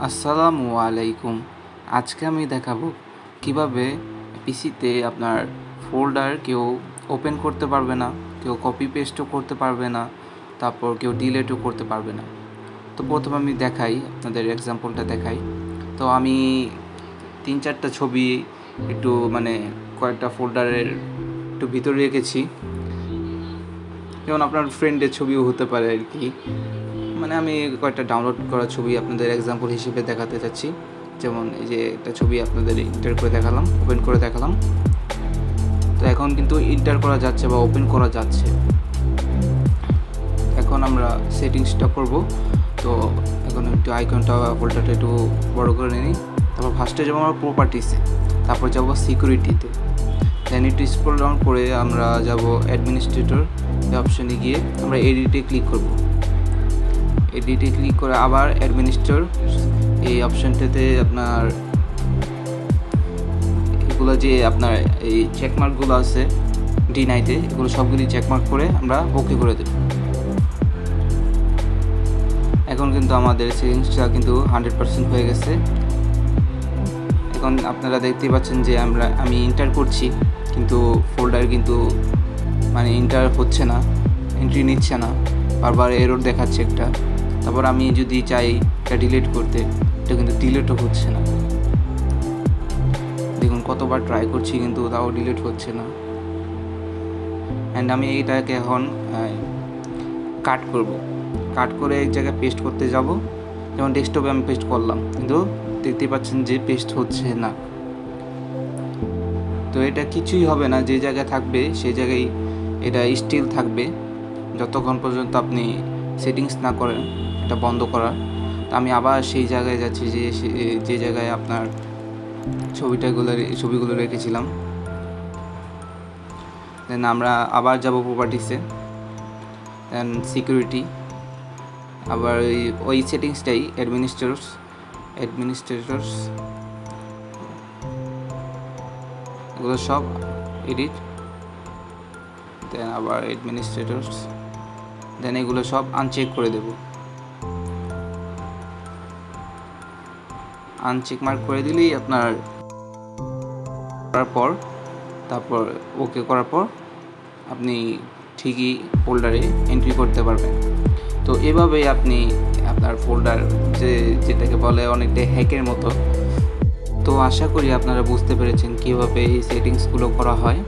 আসসালামু আলাইকুম। আজকে আমি দেখাবো কিভাবে পিসিতে আপনার ফোল্ডার কেউ ওপেন করতে পারবে না, কেউ কপি পেস্টও করতে পারবে না, তারপর কেউ ডিলিটও করতে পারবে না। তো প্রথমে আমি দেখাই, আপনাদের এক্সাম্পলটা দেখাই। তো আমি 3-4টা ছবি একটু কয়েকটা ফোল্ডারের একটু ভিতরে রেখেছি, যেমন আপনার ফ্রেন্ডের ছবিও হতে পারে আর কি। আমি কয়েকটা ডাউনলোড করা ছবি আপনাদের এক্সাম্পল হিসেবে দেখাতে চাচ্ছি। যেমন এই যে একটা ছবি আপনাদের ইন্টার করে দেখালাম, ওপেন করে দেখালাম। তো এখন কিন্তু ইন্টার করা যাচ্ছে বা ওপেন করা যাচ্ছে। এখন আমরা সেটিংসটা করব। তো এখন একটু আইকনটা ফোল্ডারটা একটু বড় করে নিই। তারপর ফার্স্টে যাবো আমরা প্রপার্টিসে, তারপর যাব সিকিউরিটিতে, দেন একটু স্ক্রল ডাউন করে আমরা যাব অ্যাডমিনিস্ট্রেটর এই অপশানে গিয়ে আমরা এডিটে ক্লিক করব। এডিটে ক্লিক করে আবার অ্যাডমিনিস্ট্রেটর এই অপশানটাতে আপনার এগুলো যে আপনার এই চেকমার্কগুলো আছে ডিনাইতে, এগুলো সবগুলি চেকমার্ক করে আমরা ওকে করে দেব। এখন কিন্তু আমাদের সেটিংসটা কিন্তু 100% হয়ে গেছে। এখন আপনারা দেখতেই পাচ্ছেন যে আমি এন্টার করছি, কিন্তু ফোল্ডার কিন্তু এন্টার হচ্ছে না, এন্ট্রি নিচ্ছে না, বারবার এরর দেখাচ্ছে একটা। তারপর আমি যদি চাই এটা ডিলিট করতে, এটা কিন্তু ডিলিটও হচ্ছে না। দেখুন কতবার ট্রাই করছি কিন্তু তাও ডিলিট হচ্ছে না। অ্যান্ড আমি এইটাকে এখন কাট করব, কাট করে এক জায়গায় পেস্ট করতে যাব। যেমন ডেস্কটপে আমি পেস্ট করলাম, কিন্তু দেখতেই পাচ্ছেন যে পেস্ট হচ্ছে না। তো এটা কিছুই হবে না, যে জায়গায় থাকবে সেই জায়গায় এটা স্টিল থাকবে যতক্ষণ পর্যন্ত আপনি সেটিংস না করেন এটা বন্ধ করার। তো আমি আবার সেই জায়গায় যাচ্ছি যে জায়গায় আপনার ছবিগুলো রেখেছিলাম। দেন আমরা আবার যাব প্রপার্টিসে, দেন সিকিউরিটি, আবার ওই সেটিংসটাই অ্যাডমিনিস্ট্রেটরস এগুলো সব এডিট, দেন আবার অ্যাডমিনিস্ট্রেটরস, দেন এগুলো সব আনচেক করে দেব। আনচেক মার্ক করে দিলেই আপনার তারপর ওকে করার পর আপনি ঠিকই ফোল্ডারে এন্ট্রি করতে পারবেন। তো এভাবেই আপনি আপনার ফোল্ডার যেটাকে বলে অনেকটা হ্যাকের মতো। তো আশা করি আপনারা বুঝতে পেরেছেন কীভাবে এই সেটিংসগুলো করা হয়।